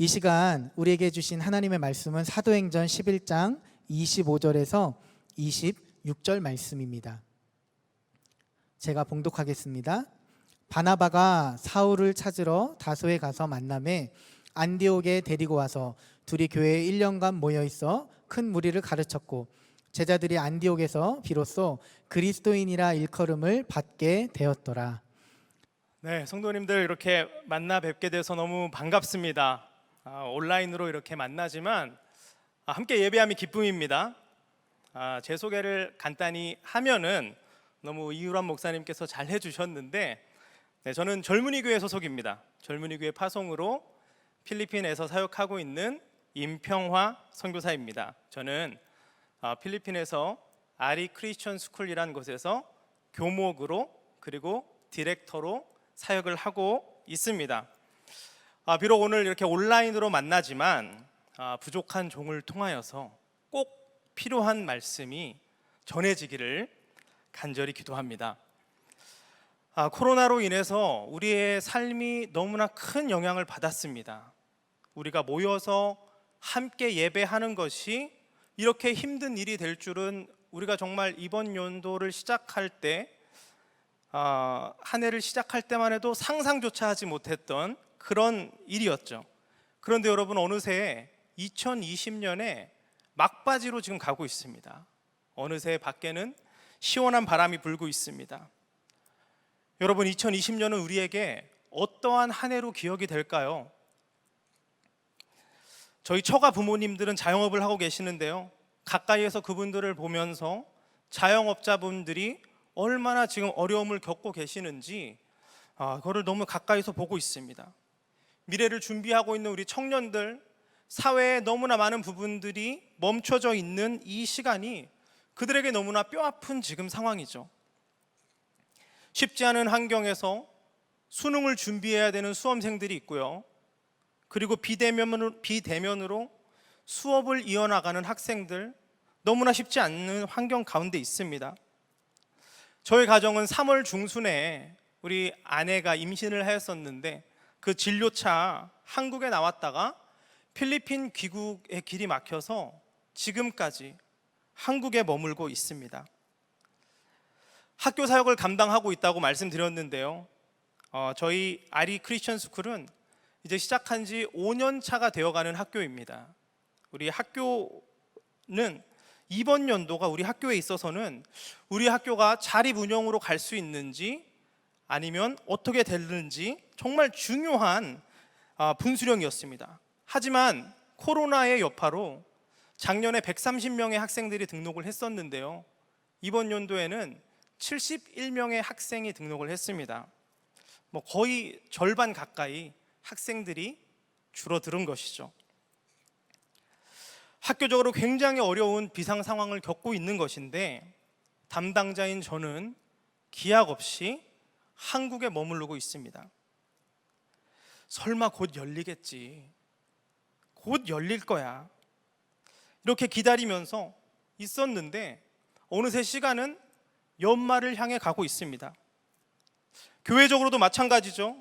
이 시간 우리에게 주신 하나님의 말씀은 사도행전 11장 25절에서 26절 말씀입니다. 제가 봉독하겠습니다. 바나바가 사울을 찾으러 다소에 가서 만남에 안디옥에 데리고 와서 둘이 교회에 1년간 모여 있어 큰 무리를 가르쳤고 제자들이 안디옥에서 비로소 그리스도인이라 일컬음을 받게 되었더라. 네, 성도님들 이렇게 만나 뵙게 돼서 너무 반갑습니다. 온라인으로 이렇게 만나지만 함께 예배함이 기쁨입니다. 제 소개를 간단히 하면은 너무 이유란 목사님께서 잘 해주셨는데, 저는 젊은이 교회 소속입니다. 젊은이 교회 파송으로 필리핀에서 사역하고 있는 임평화 선교사입니다. 저는 필리핀에서 아리 크리스천 스쿨이라는 곳에서 교목으로 그리고 디렉터로 사역을 하고 있습니다. 비록 오늘 이렇게 온라인으로 만나지만 부족한 종을 통하여서 꼭 필요한 말씀이 전해지기를 간절히 기도합니다. 코로나로 인해서 우리의 삶이 너무나 큰 영향을 받았습니다. 우리가 모여서 함께 예배하는 것이 이렇게 힘든 일이 될 줄은 우리가 정말 이번 연도를 시작할 때 한 해를 시작할 때만 해도 상상조차 하지 못했던 그런 일이었죠. 그런데 여러분, 어느새 2020년에 막바지로 지금 가고 있습니다. 어느새 밖에는 시원한 바람이 불고 있습니다. 여러분, 2020년은 우리에게 어떠한 한 해로 기억이 될까요? 저희 처가 부모님들은 자영업을 하고 계시는데요, 가까이에서 그분들을 보면서 자영업자분들이 얼마나 지금 어려움을 겪고 계시는지 그거를 너무 가까이서 보고 있습니다. 미래를 준비하고 있는 우리 청년들, 사회에 너무나 많은 부분들이 멈춰져 있는 이 시간이 그들에게 너무나 뼈아픈 지금 상황이죠. 쉽지 않은 환경에서 수능을 준비해야 되는 수험생들이 있고요, 그리고 비대면으로 수업을 이어나가는 학생들, 너무나 쉽지 않은 환경 가운데 있습니다. 저희 가정은 3월 중순에 우리 아내가 임신을 하였었는데 그 진료차 한국에 나왔다가 필리핀 귀국의 길이 막혀서 지금까지 한국에 머물고 있습니다. 학교 사역을 감당하고 있다고 말씀드렸는데요, 저희 아리 크리스천 스쿨은 이제 시작한 지 5년 차가 되어가는 학교입니다. 우리 학교는 이번 연도가 우리 학교에 있어서는 우리 학교가 자립 운영으로 갈 수 있는지 아니면 어떻게 되는지 정말 중요한 분수령이었습니다. 하지만 코로나의 여파로 작년에 130명의 학생들이 등록을 했었는데요, 이번 연도에는 71명의 학생이 등록을 했습니다. 거의 절반 가까이 학생들이 줄어드는 것이죠. 학교적으로 굉장히 어려운 비상 상황을 겪고 있는 것인데, 담당자인 저는 기약 없이 한국에 머무르고 있습니다. 설마 곧 열리겠지, 곧 열릴 거야, 이렇게 기다리면서 있었는데 어느새 시간은 연말을 향해 가고 있습니다. 교회적으로도 마찬가지죠.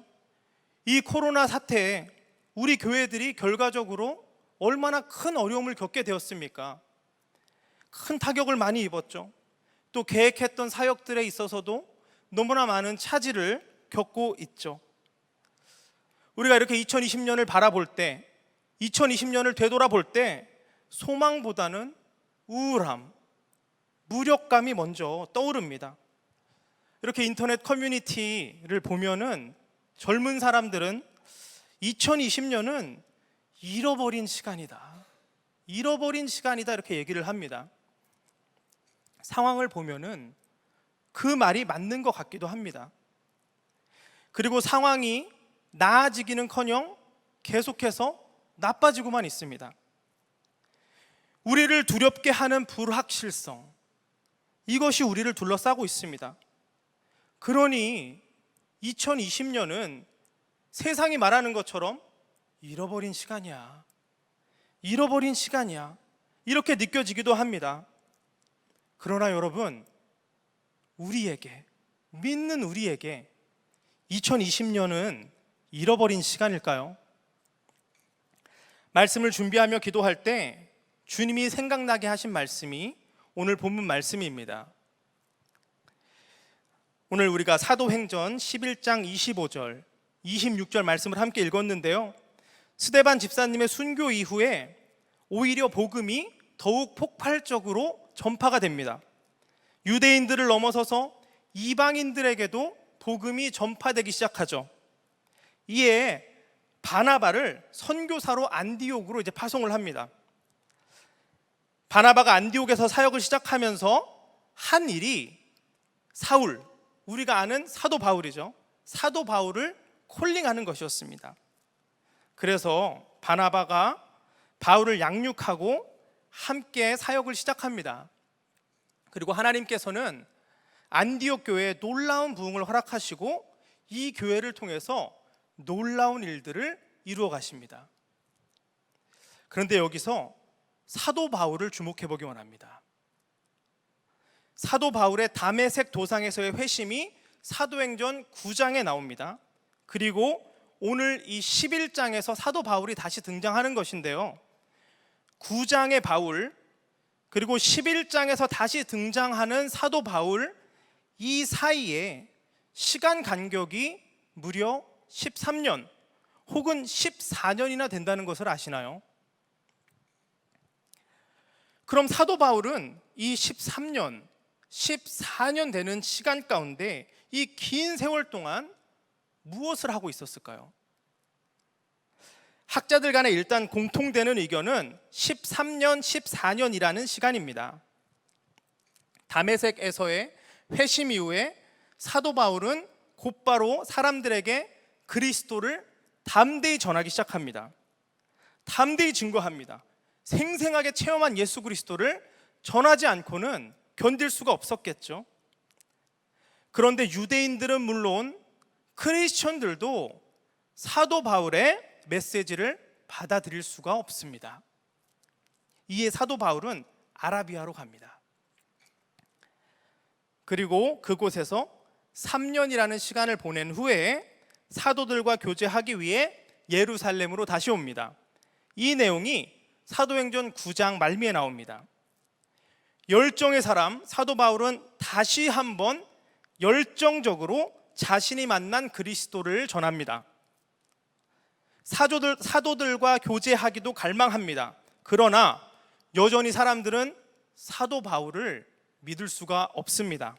이 코로나 사태에 우리 교회들이 결과적으로 얼마나 큰 어려움을 겪게 되었습니까? 큰 타격을 많이 입었죠. 또 계획했던 사역들에 있어서도 너무나 많은 차질을 겪고 있죠. 우리가 이렇게 2020년을 바라볼 때, 2020년을 되돌아볼 때 소망보다는 우울함, 무력감이 먼저 떠오릅니다. 이렇게 인터넷 커뮤니티를 보면은 젊은 사람들은 2020년은 잃어버린 시간이다, 잃어버린 시간이다, 이렇게 얘기를 합니다. 상황을 보면은 그 말이 맞는 것 같기도 합니다. 그리고 상황이 나아지기는커녕 계속해서 나빠지고만 있습니다. 우리를 두렵게 하는 불확실성, 이것이 우리를 둘러싸고 있습니다. 그러니 2020년은 세상이 말하는 것처럼 잃어버린 시간이야, 잃어버린 시간이야, 이렇게 느껴지기도 합니다. 그러나 여러분, 우리에게, 믿는 우리에게 2020년은 잃어버린 시간일까요? 말씀을 준비하며 기도할 때 주님이 생각나게 하신 말씀이 오늘 본문 말씀입니다. 오늘 우리가 사도행전 11장 25절, 26절 말씀을 함께 읽었는데요. 스데반 집사님의 순교 이후에 오히려 복음이 더욱 폭발적으로 전파가 됩니다. 유대인들을 넘어서서 이방인들에게도 복음이 전파되기 시작하죠. 이에 바나바를 선교사로 안디옥으로 이제 파송을 합니다. 바나바가 안디옥에서 사역을 시작하면서 한 일이 사울, 우리가 아는 사도 바울이죠. 사도 바울을 콜링하는 것이었습니다. 그래서 바나바가 바울을 양육하고 함께 사역을 시작합니다. 그리고 하나님께서는 안디옥 교회에 놀라운 부흥을 허락하시고 이 교회를 통해서 놀라운 일들을 이루어 가십니다. 그런데 여기서 사도 바울을 주목해 보기 원합니다. 사도 바울의 다메섹 도상에서의 회심이 사도행전 9장에 나옵니다. 그리고 오늘 이 11장에서 사도 바울이 다시 등장하는 것인데요. 9장의 바울, 그리고 11장에서 다시 등장하는 사도 바울, 이 사이에 시간 간격이 무려 13년 혹은 14년이나 된다는 것을 아시나요? 그럼 사도 바울은 이 13년, 14년 되는 시간 가운데 이 긴 세월 동안 무엇을 하고 있었을까요? 학자들 간에 일단 공통되는 의견은 13년, 14년이라는 시간입니다. 다메섹에서의 회심 이후에 사도 바울은 곧바로 사람들에게 그리스도를 담대히 전하기 시작합니다. 담대히 증거합니다. 생생하게 체험한 예수 그리스도를 전하지 않고는 견딜 수가 없었겠죠. 그런데 유대인들은 물론 크리스천들도 사도 바울의 메시지를 받아들일 수가 없습니다. 이에 사도 바울은 아라비아로 갑니다. 그리고 그곳에서 3년이라는 시간을 보낸 후에 사도들과 교제하기 위해 예루살렘으로 다시 옵니다. 이 내용이 사도행전 9장 말미에 나옵니다. 열정의 사람 사도 바울은 다시 한번 열정적으로 자신이 만난 그리스도를 전합니다. 사도들과 교제하기도 갈망합니다. 그러나 여전히 사람들은 사도 바울을 믿을 수가 없습니다.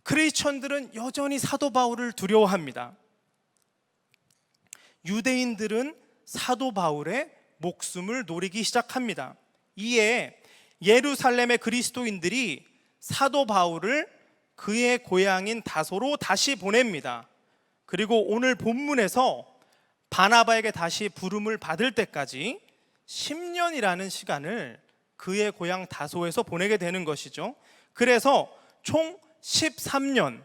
크리스천들은 여전히 사도 바울을 두려워합니다. 유대인들은 사도 바울의 목숨을 노리기 시작합니다. 이에 예루살렘의 그리스도인들이 사도 바울을 그의 고향인 다소로 다시 보냅니다. 그리고 오늘 본문에서 바나바에게 다시 부름을 받을 때까지 10년이라는 시간을 그의 고향 다소에서 보내게 되는 것이죠. 그래서 총 13년에서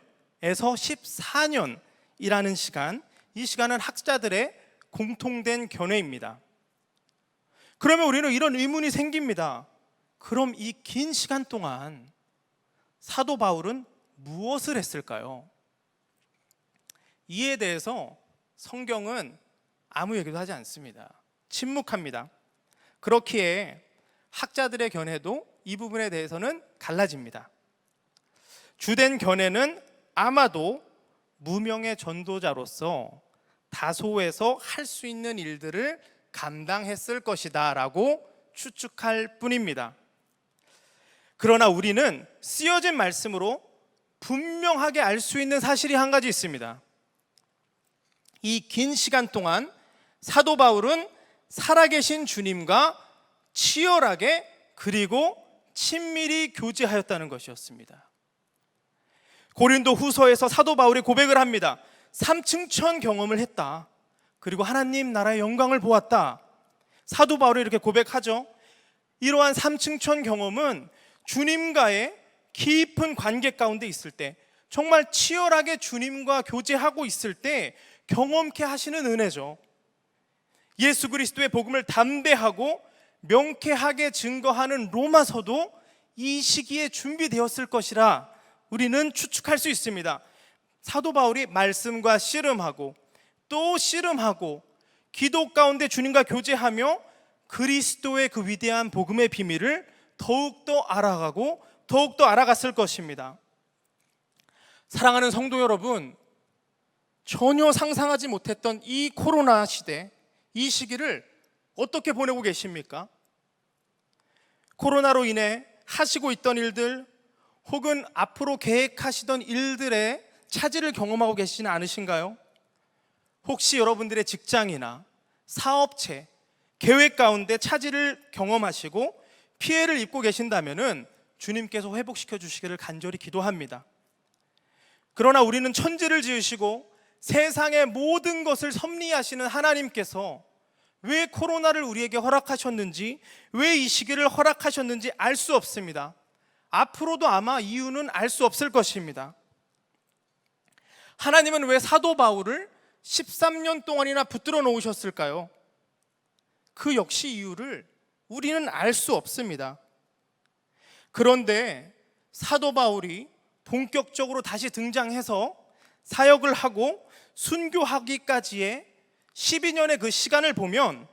14년이라는 시간, 이 시간은 학자들의 공통된 견해입니다. 그러면 우리는 이런 의문이 생깁니다. 그럼 이 긴 시간 동안 사도 바울은 무엇을 했을까요? 이에 대해서 성경은 아무 얘기도 하지 않습니다. 침묵합니다. 그렇기에 학자들의 견해도 이 부분에 대해서는 갈라집니다. 주된 견해는 아마도 무명의 전도자로서 다소에서 할 수 있는 일들을 감당했을 것이다 라고 추측할 뿐입니다. 그러나 우리는 쓰여진 말씀으로 분명하게 알 수 있는 사실이 한 가지 있습니다. 이 긴 시간 동안 사도 바울은 살아계신 주님과 치열하게 그리고 친밀히 교제하였다는 것이었습니다. 고린도 후서에서 사도 바울이 고백을 합니다. 삼층천 경험을 했다. 그리고 하나님 나라의 영광을 보았다. 사도 바울이 이렇게 고백하죠. 이러한 삼층천 경험은 주님과의 깊은 관계 가운데 있을 때, 정말 치열하게 주님과 교제하고 있을 때 경험케 하시는 은혜죠. 예수 그리스도의 복음을 담대하고 명쾌하게 증거하는 로마서도 이 시기에 준비되었을 것이라 우리는 추측할 수 있습니다. 사도 바울이 말씀과 씨름하고 또 씨름하고 기도 가운데 주님과 교제하며 그리스도의 그 위대한 복음의 비밀을 더욱더 알아가고 더욱더 알아갔을 것입니다. 사랑하는 성도 여러분, 전혀 상상하지 못했던 이 코로나 시대, 이 시기를 어떻게 보내고 계십니까? 코로나로 인해 하시고 있던 일들 혹은 앞으로 계획하시던 일들의 차질을 경험하고 계시지는 않으신가요? 혹시 여러분들의 직장이나 사업체, 계획 가운데 차질을 경험하시고 피해를 입고 계신다면 주님께서 회복시켜 주시기를 간절히 기도합니다. 그러나 우리는 천지를 지으시고 세상의 모든 것을 섭리하시는 하나님께서 왜 코로나를 우리에게 허락하셨는지, 왜 이 시기를 허락하셨는지 알 수 없습니다. 앞으로도 아마 이유는 알 수 없을 것입니다. 하나님은 왜 사도 바울을 13년 동안이나 붙들어 놓으셨을까요? 그 역시 이유를 우리는 알 수 없습니다. 그런데 사도 바울이 본격적으로 다시 등장해서 사역을 하고 순교하기까지의 12년의 그 시간을 보면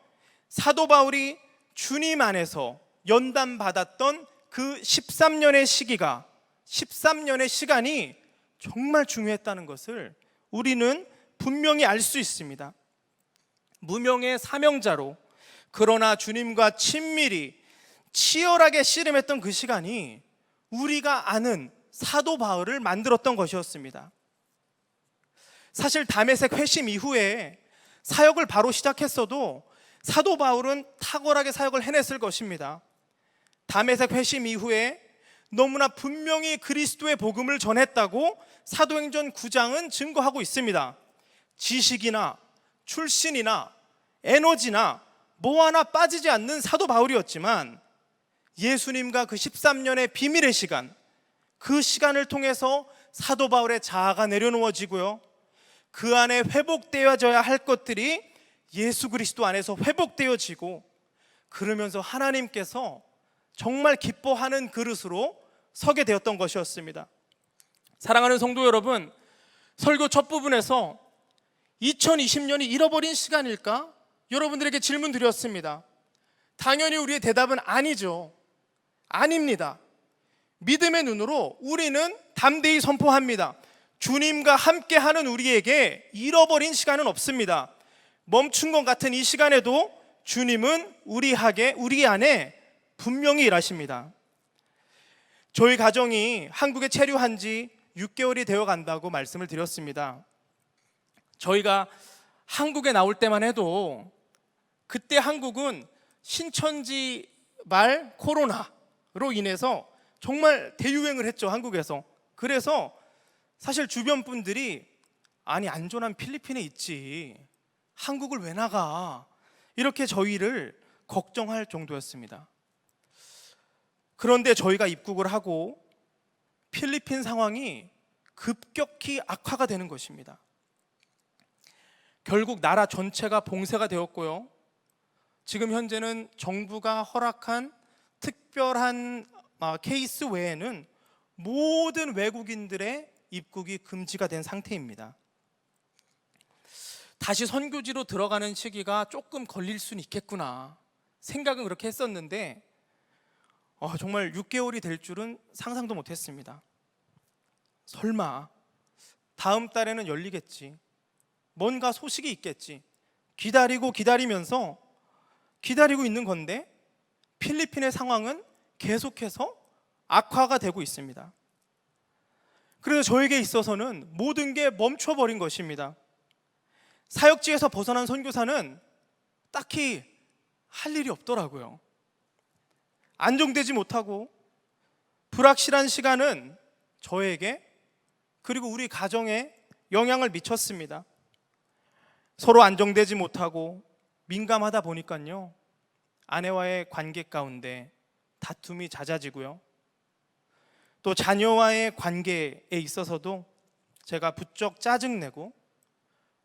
사도 바울이 주님 안에서 연단받았던 그 13년의 시기가 13년의 시간이 정말 중요했다는 것을 우리는 분명히 알 수 있습니다. 무명의 사명자로 그러나 주님과 친밀히 치열하게 씨름했던 그 시간이 우리가 아는 사도 바울을 만들었던 것이었습니다. 사실 다메섹 회심 이후에 사역을 바로 시작했어도 사도 바울은 탁월하게 사역을 해냈을 것입니다. 다메섹 회심 이후에 너무나 분명히 그리스도의 복음을 전했다고 사도행전 9장은 증거하고 있습니다. 지식이나 출신이나 에너지나 뭐 하나 빠지지 않는 사도 바울이었지만 예수님과 그 13년의 비밀의 시간, 그 시간을 통해서 사도 바울의 자아가 내려놓아지고요, 그 안에 회복되어져야 할 것들이 예수 그리스도 안에서 회복되어지고, 그러면서 하나님께서 정말 기뻐하는 그릇으로 서게 되었던 것이었습니다. 사랑하는 성도 여러분, 설교 첫 부분에서 2020년이 잃어버린 시간일까? 여러분들에게 질문 드렸습니다. 당연히 우리의 대답은 아니죠. 아닙니다. 믿음의 눈으로 우리는 담대히 선포합니다. 주님과 함께하는 우리에게 잃어버린 시간은 없습니다. 멈춘 것 같은 이 시간에도 주님은 우리 안에 분명히 일하십니다. 저희 가정이 한국에 체류한 지 6개월이 되어 간다고 말씀을 드렸습니다. 저희가 한국에 나올 때만 해도 그때 한국은 신천지 말 코로나로 인해서 정말 대유행을 했죠, 한국에서. 그래서 사실 주변 분들이 아니 안전한 필리핀에 있지 한국을 왜 나가, 이렇게 저희를 걱정할 정도였습니다. 그런데 저희가 입국을 하고 필리핀 상황이 급격히 악화가 되는 것입니다. 결국 나라 전체가 봉쇄가 되었고요, 지금 현재는 정부가 허락한 특별한 케이스 외에는 모든 외국인들의 입국이 금지가 된 상태입니다. 다시 선교지로 들어가는 시기가 조금 걸릴 수는 있겠구나 생각은 그렇게 했었는데 정말 6개월이 될 줄은 상상도 못했습니다. 설마 다음 달에는 열리겠지, 뭔가 소식이 있겠지, 기다리면서 기다리고 있는 건데 필리핀의 상황은 계속해서 악화가 되고 있습니다. 그래서 저에게 있어서는 모든 게 멈춰버린 것입니다. 사역지에서 벗어난 선교사는 딱히 할 일이 없더라고요. 안정되지 못하고 불확실한 시간은 저에게 그리고 우리 가정에 영향을 미쳤습니다. 서로 안정되지 못하고 민감하다 보니까요, 아내와의 관계 가운데 다툼이 잦아지고요, 또 자녀와의 관계에 있어서도 제가 부쩍 짜증내고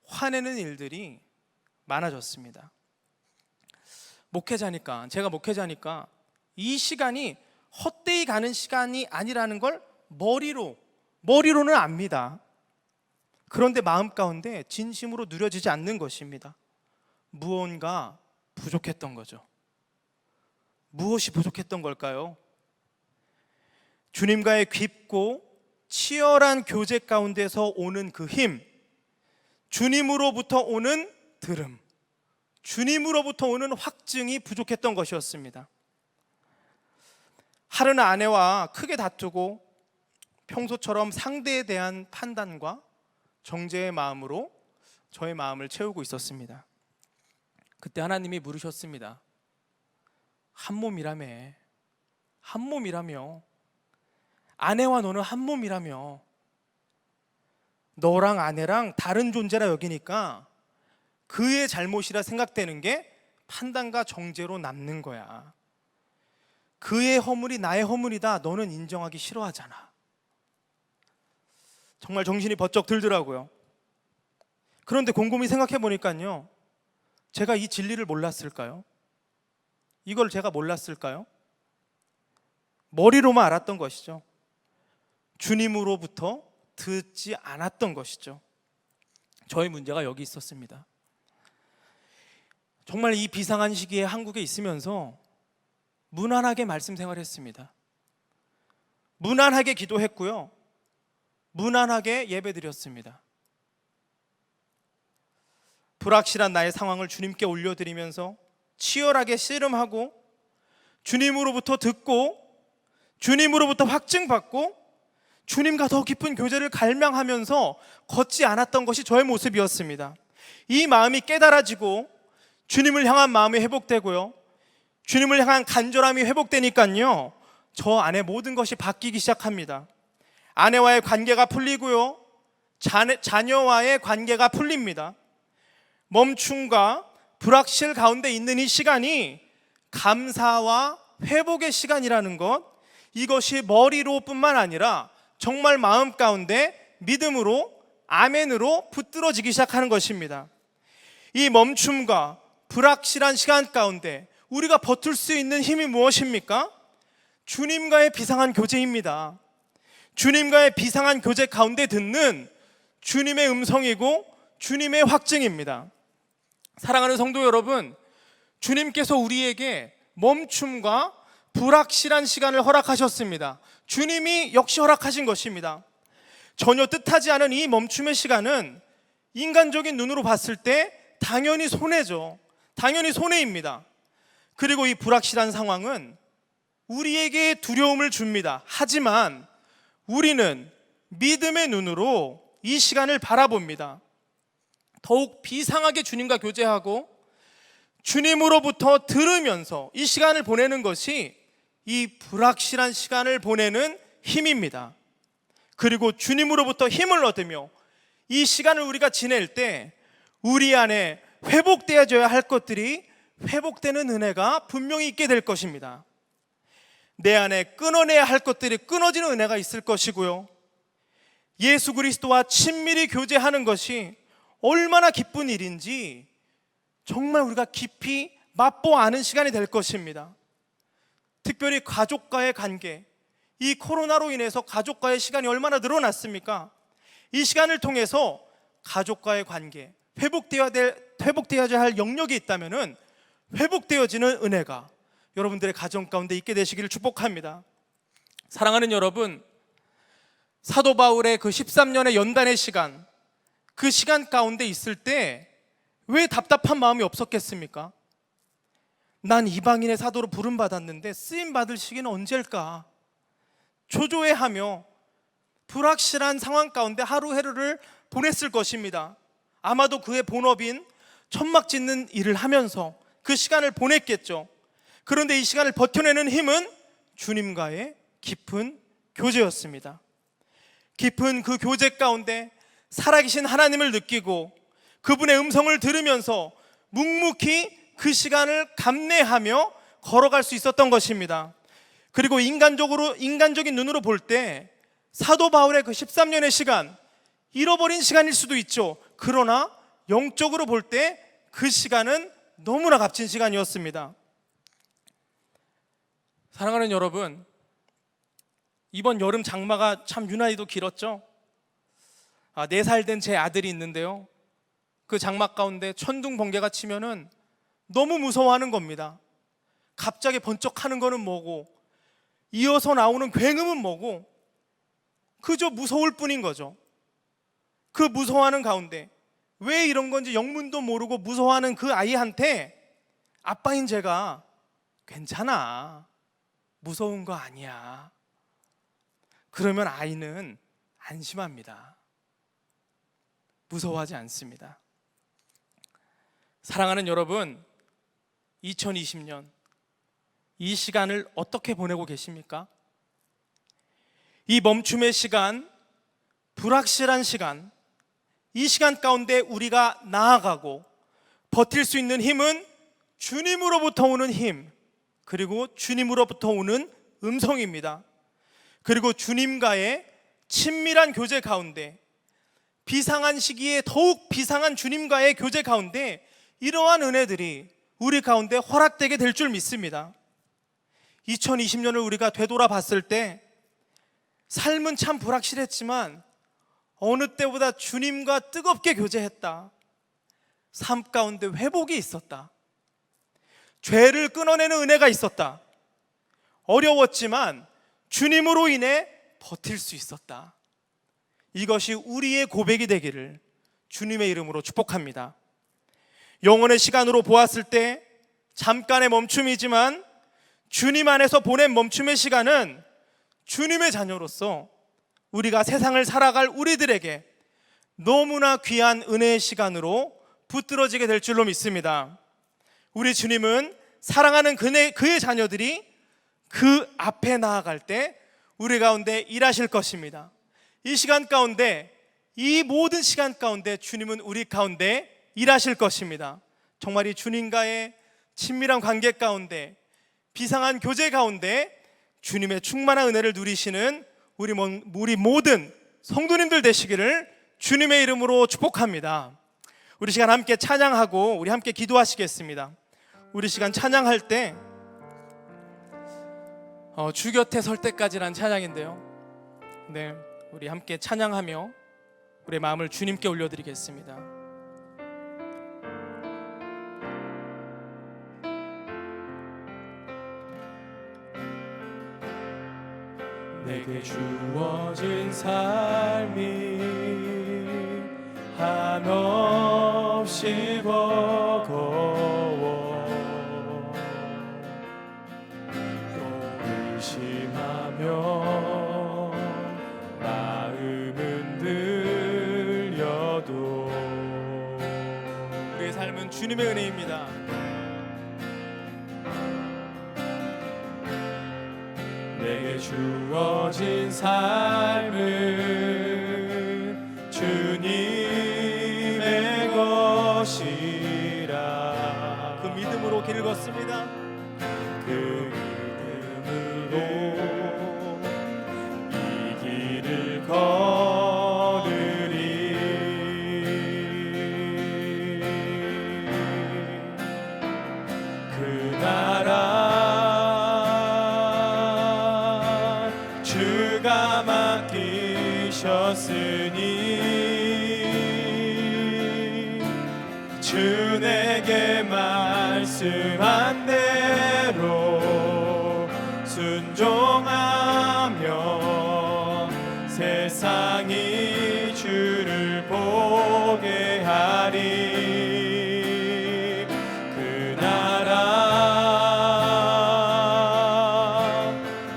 화내는 일들이 많아졌습니다. 제가 목회자니까 이 시간이 헛되이 가는 시간이 아니라는 걸 머리로는 압니다. 그런데 마음 가운데 진심으로 누려지지 않는 것입니다. 무언가 부족했던 거죠. 무엇이 부족했던 걸까요? 주님과의 깊고 치열한 교제 가운데서 오는 그 힘, 주님으로부터 오는 들음, 주님으로부터 오는 확증이 부족했던 것이었습니다. 하루는 아내와 크게 다투고 평소처럼 상대에 대한 판단과 정죄의 마음으로 저의 마음을 채우고 있었습니다. 그때 하나님이 물으셨습니다. 한 몸이라며, 한 몸이라며, 아내와 너는 한 몸이라며, 너랑 아내랑 다른 존재라 여기니까 그의 잘못이라 생각되는 게 판단과 정죄로 남는 거야. 그의 허물이 나의 허물이다, 너는 인정하기 싫어하잖아. 정말 정신이 번쩍 들더라고요. 그런데 곰곰이 생각해 보니까요, 제가 이 진리를 몰랐을까요? 이걸 제가 몰랐을까요? 머리로만 알았던 것이죠. 주님으로부터 듣지 않았던 것이죠. 저의 문제가 여기 있었습니다. 정말 이 비상한 시기에 한국에 있으면서 무난하게 말씀 생활했습니다. 무난하게 기도했고요, 무난하게 예배드렸습니다. 불확실한 나의 상황을 주님께 올려드리면서 치열하게 씨름하고 주님으로부터 듣고 주님으로부터 확증받고 주님과 더 깊은 교제를 갈망하면서 걷지 않았던 것이 저의 모습이었습니다. 이 마음이 깨달아지고 주님을 향한 마음이 회복되고요, 주님을 향한 간절함이 회복되니까요, 저 안에 모든 것이 바뀌기 시작합니다. 아내와의 관계가 풀리고요, 자녀와의 관계가 풀립니다. 멈춤과 불확실 가운데 있는 이 시간이 감사와 회복의 시간이라는 것, 이것이 머리로뿐만 아니라 정말 마음 가운데 믿음으로, 아멘으로 붙들어지기 시작하는 것입니다. 이 멈춤과 불확실한 시간 가운데 우리가 버틸 수 있는 힘이 무엇입니까? 주님과의 비상한 교제입니다. 주님과의 비상한 교제 가운데 듣는 주님의 음성이고 주님의 확증입니다. 사랑하는 성도 여러분, 주님께서 우리에게 멈춤과 불확실한 시간을 허락하셨습니다. 주님이 역시 허락하신 것입니다. 전혀 뜻하지 않은 이 멈춤의 시간은 인간적인 눈으로 봤을 때 당연히 손해죠. 당연히 손해입니다. 그리고 이 불확실한 상황은 우리에게 두려움을 줍니다. 하지만 우리는 믿음의 눈으로 이 시간을 바라봅니다. 더욱 비상하게 주님과 교제하고 주님으로부터 들으면서 이 시간을 보내는 것이 이 불확실한 시간을 보내는 힘입니다. 그리고 주님으로부터 힘을 얻으며 이 시간을 우리가 지낼 때 우리 안에 회복되어져야 할 것들이 회복되는 은혜가 분명히 있게 될 것입니다. 내 안에 끊어내야 할 것들이 끊어지는 은혜가 있을 것이고요, 예수 그리스도와 친밀히 교제하는 것이 얼마나 기쁜 일인지 정말 우리가 깊이 맛보아 아는 시간이 될 것입니다. 특별히 가족과의 관계, 이 코로나로 인해서 가족과의 시간이 얼마나 늘어났습니까? 이 시간을 통해서 가족과의 관계, 회복되어야 할 영역이 있다면 회복되어지는 은혜가 여러분들의 가정 가운데 있게 되시기를 축복합니다. 사랑하는 여러분, 사도 바울의 그 13년의 연단의 시간, 그 시간 가운데 있을 때 왜 답답한 마음이 없었겠습니까? 난 이방인의 사도로 부름받았는데 쓰임받을 시기는 언제일까? 초조해하며 불확실한 상황 가운데 하루하루를 보냈을 것입니다. 아마도 그의 본업인 천막 짓는 일을 하면서 그 시간을 보냈겠죠. 그런데 이 시간을 버텨내는 힘은 주님과의 깊은 교제였습니다. 깊은 그 교제 가운데 살아계신 하나님을 느끼고 그분의 음성을 들으면서 묵묵히 그 시간을 감내하며 걸어갈 수 있었던 것입니다. 그리고 인간적인 눈으로 볼 때 사도 바울의 그 13년의 시간, 잃어버린 시간일 수도 있죠. 그러나 영적으로 볼 때 그 시간은 너무나 값진 시간이었습니다. 사랑하는 여러분, 이번 여름 장마가 참 유난히도 길었죠. 4살 된 제 아들이 있는데요, 그 장막 가운데 천둥 번개가 치면은 너무 무서워하는 겁니다. 갑자기 번쩍하는 거는 뭐고, 이어서 나오는 굉음은 뭐고, 그저 무서울 뿐인 거죠. 그 무서워하는 가운데 왜 이런 건지 영문도 모르고 무서워하는 그 아이한테 아빠인 제가 괜찮아, 무서운 거 아니야, 그러면 아이는 안심합니다. 무서워하지 않습니다. 사랑하는 여러분, 2020년 이 시간을 어떻게 보내고 계십니까? 이 멈춤의 시간, 불확실한 시간, 이 시간 가운데 우리가 나아가고 버틸 수 있는 힘은 주님으로부터 오는 힘, 그리고 주님으로부터 오는 음성입니다. 그리고 주님과의 친밀한 교제 가운데, 비상한 시기에 더욱 비상한 주님과의 교제 가운데 이러한 은혜들이 우리 가운데 허락되게 될 줄 믿습니다. 2020년을 우리가 되돌아봤을 때 삶은 참 불확실했지만 어느 때보다 주님과 뜨겁게 교제했다. 삶 가운데 회복이 있었다. 죄를 끊어내는 은혜가 있었다. 어려웠지만 주님으로 인해 버틸 수 있었다. 이것이 우리의 고백이 되기를 주님의 이름으로 축복합니다. 영혼의 시간으로 보았을 때 잠깐의 멈춤이지만 주님 안에서 보낸 멈춤의 시간은 주님의 자녀로서 우리가 세상을 살아갈 우리들에게 너무나 귀한 은혜의 시간으로 붙들어지게 될 줄로 믿습니다. 우리 주님은 사랑하는 그의 자녀들이 그 앞에 나아갈 때 우리 가운데 일하실 것입니다. 이 시간 가운데, 이 모든 시간 가운데 주님은 우리 가운데 일하실 것입니다. 정말 이 주님과의 친밀한 관계 가운데, 비상한 교제 가운데 주님의 충만한 은혜를 누리시는 우리 모든 성도님들 되시기를 주님의 이름으로 축복합니다. 우리 시간 함께 찬양하고 우리 함께 기도하시겠습니다. 우리 시간 찬양할 때 주 곁에 설 때까지란 찬양인데요, 네, 우리 함께 찬양하며 우리의 마음을 주님께 올려드리겠습니다. 내게 주어진 삶이 한없이 버거워 또 의심하며 마음은 들려도 우리의 삶은 주님의 은혜입니다. 내게 주어진 삶은 주님의 것이라 그 믿음으로 길을 걷습니다. 그 믿음으로 이 길을 걸으리. 그 나라 주가 맡기셨으니 주 내게 말씀한 대로 순종하며 세상이 주를 보게 하리. 그 나라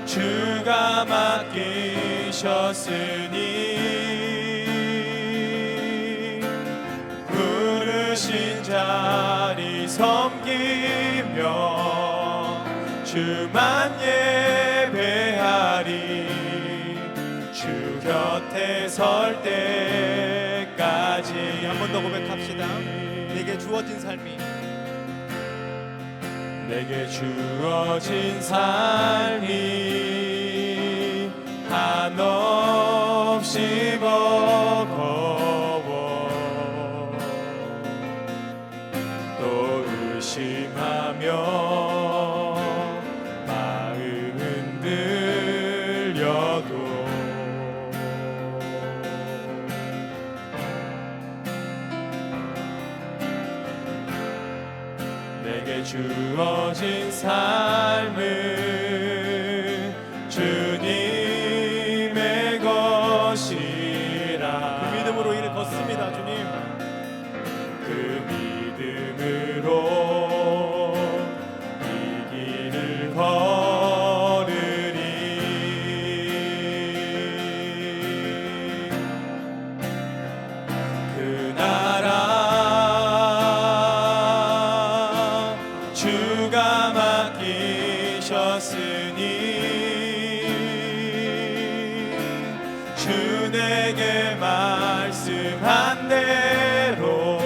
주가 맡기셨으니 부르신 자리 섬기며 주만 예배하리. 주 곁에 설 때까지 한 번 더 고백합시다. 내게 주어진 삶이 내게 주어진 삶이 한없이 버거워 또 의심하며 마음은 들려도 내게 주어진 삶은 주님의 것이라. 그 믿음으로 이를 걷습니다. 주님, 그 믿음으로 이 길을 걸으리. 그 나라 주가 맡기셨으니 주 내게 말씀한 대로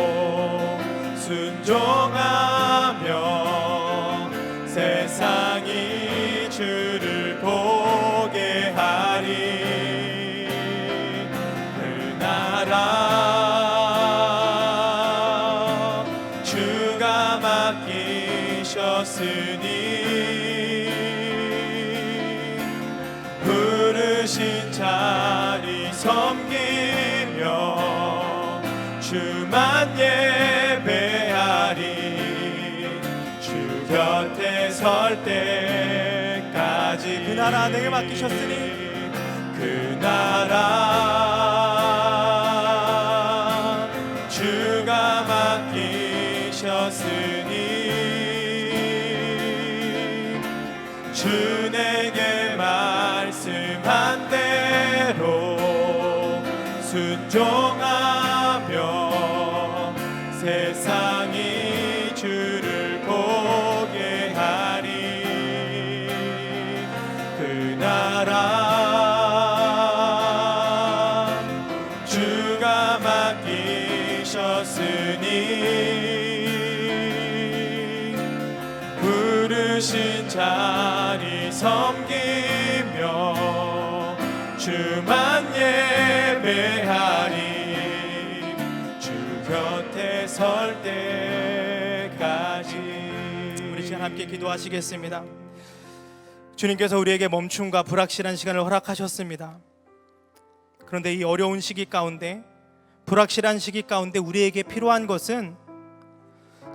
순종하며 세상이 주를 보게 하리. 그 나라 주가 맡기셨으니 부르신 자리 섬기며 주만 예배하리. 주 곁에 설 때까지 그 나라 내게 맡기셨으니 그 나라 주가 맡기셨으니 주 내게 말씀한 대로 순종하며 세상이 주를 보게 하리. 그 나라 주가 맡기셨으니 부르신 자리 섬기며 주만 예배하리. 주 곁에 설 때까지. 우리 시간 함께 기도하시겠습니다. 주님께서 우리에게 멈춤과 불확실한 시간을 허락하셨습니다. 그런데 이 어려운 시기 가운데, 불확실한 시기 가운데 우리에게 필요한 것은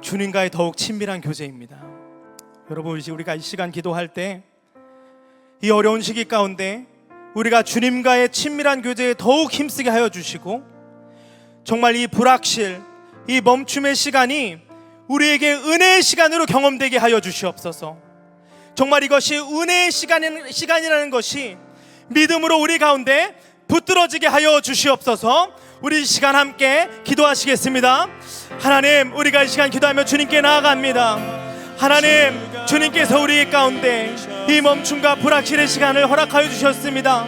주님과의 더욱 친밀한 교제입니다. 여러분, 우리가 이 시간 기도할 때 이 어려운 시기 가운데 우리가 주님과의 친밀한 교제에 더욱 힘쓰게 하여 주시고, 정말 이 불확실, 이 멈춤의 시간이 우리에게 은혜의 시간으로 경험되게 하여 주시옵소서. 정말 이것이 은혜의 시간이라는 것이 믿음으로 우리 가운데 붙들어지게 하여 주시옵소서. 우리 이 시간 함께 기도하시겠습니다. 하나님, 우리가 이 시간 기도하며 주님께 나아갑니다. 하나님, 주님께서 우리 가운데 이 멈춤과 불확실의 시간을 허락하여 주셨습니다.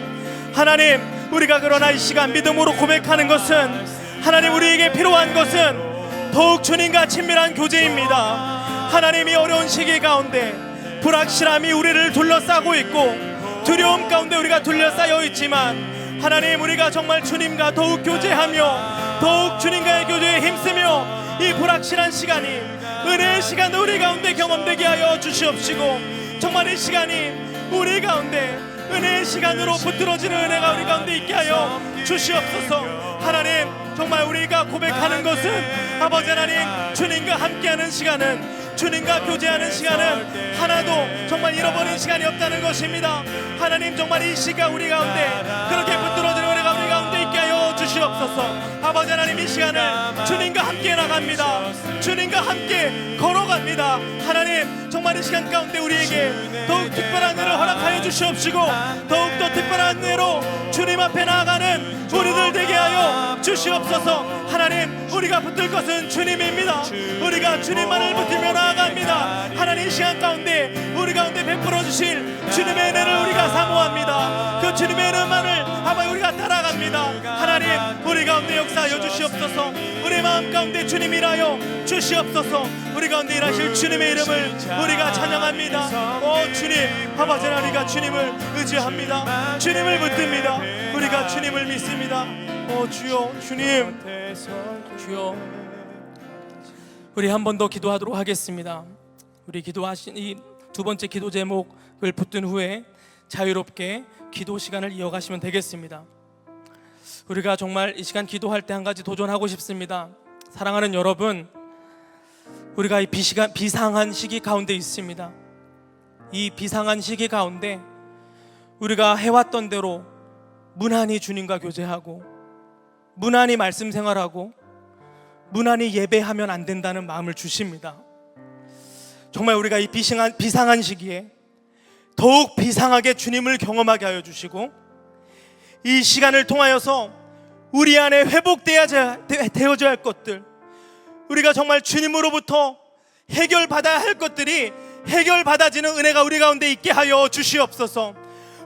하나님, 우리가 그러나 이 시간 믿음으로 고백하는 것은, 하나님, 우리에게 필요한 것은 더욱 주님과 친밀한 교제입니다. 하나님, 이 어려운 시기 가운데 불확실함이 우리를 둘러싸고 있고 두려움 가운데 우리가 둘러싸여 있지만, 하나님, 우리가 정말 주님과 더욱 교제하며 더욱 주님과의 교제에 힘쓰며 이 불확실한 시간이 은혜의 시간도 우리 가운데 경험되게 하여 주시옵시고, 정말 이 시간이 우리 가운데 은혜의 시간으로 붙들어지는 은혜가 우리 가운데 있게 하여 주시옵소서. 하나님, 정말 우리가 고백하는 것은, 아버지 하나님, 주님과 함께하는 시간은, 주님과 교제하는 시간은 하나도 정말 잃어버린 시간이 없다는 것입니다. 하나님, 정말 이 시간 우리 가운데 그렇게 붙들어지는 은혜가 우리 가운데 있게 하여 주시옵소서. 아버지 하나님, 이 시간은 주님과 함께 나갑니다. 주님과 함께 걸어갑니다. 하나님, 정말 이 시간 가운데 우리에게 더욱 특별한 은혜를 허락하여 주시옵시고, 더욱더 특별한 은혜로 주님 앞에 나아가는 우리들 되게 하여 주시옵소서. 하나님, 우리가 붙들 것은 주님입니다. 우리가 주님만을 붙들며 나아갑니다. 하나님, 이 시간 가운데 우리 가운데 베풀어 주실 주님의 은혜를 우리가 사모합니다. 그 주님의 은혜만을 아마 우리가 따라갑니다. 하나님, 우리 가운데 역사하여 주시옵소서. 우리 마음 가운데 주님 일하여 주시옵소서. 우리 가운데 일하실 주님의 이름을 우리가 찬양합니다. 오 주님, 아버지 하나님, 우리가 주님을 의지합니다. 주님을 붙듭니다. 우리가 주님을 믿습니다. 오 주여, 주님, 주여, 우리 한 번 더 기도하도록 하겠습니다. 우리 기도하신 이 두 번째 기도 제목을 붙든 후에 자유롭게 기도 시간을 이어가시면 되겠습니다. 우리가 정말 이 시간 기도할 때 한 가지 도전하고 싶습니다. 사랑하는 여러분, 우리가 이 비상한 시기 가운데 있습니다. 이 비상한 시기 가운데 우리가 해왔던 대로 무난히 주님과 교제하고 무난히 말씀 생활하고 무난히 예배하면 안 된다는 마음을 주십니다. 정말 우리가 이 비상한 시기에 더욱 비상하게 주님을 경험하게 하여 주시고 이 시간을 통하여서 우리 안에 회복되어져야 할 것들, 우리가 정말 주님으로부터 해결받아야 할 것들이 해결받아지는 은혜가 우리 가운데 있게 하여 주시옵소서.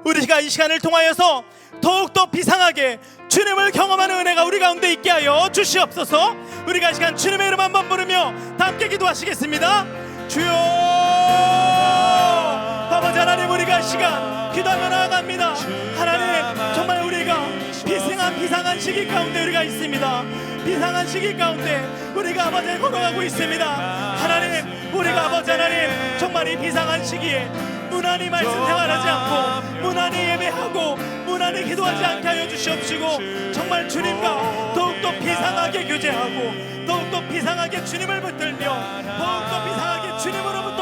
우리가 이 시간을 통하여서 더욱더 비상하게 주님을 경험하는 은혜가 우리 가운데 있게 하여 주시옵소서. 우리가 이 시간 주님의 이름 한번 부르며 다 함께 기도하시겠습니다. 주여, 아버지 하나님, 우리가 이 시간 기도하며 나아갑니다. 하나님, 정말 우리가 비상한 시기 가운데 우리가 있습니다. 비상한 시기 가운데 우리가 아버지를 걸어가고 있습니다. 하나님, 우리가 아버지 하나님, 정말 이 비상한 시기에 무난히 말씀 생활하지 않고 무난히 예배하고 무난히 기도하지 않게 하여 주시옵시고, 정말 주님과 더욱더 비상하게 교제하고 더욱더 비상하게 주님을 붙들며 더욱더 비상하게 주님으로부터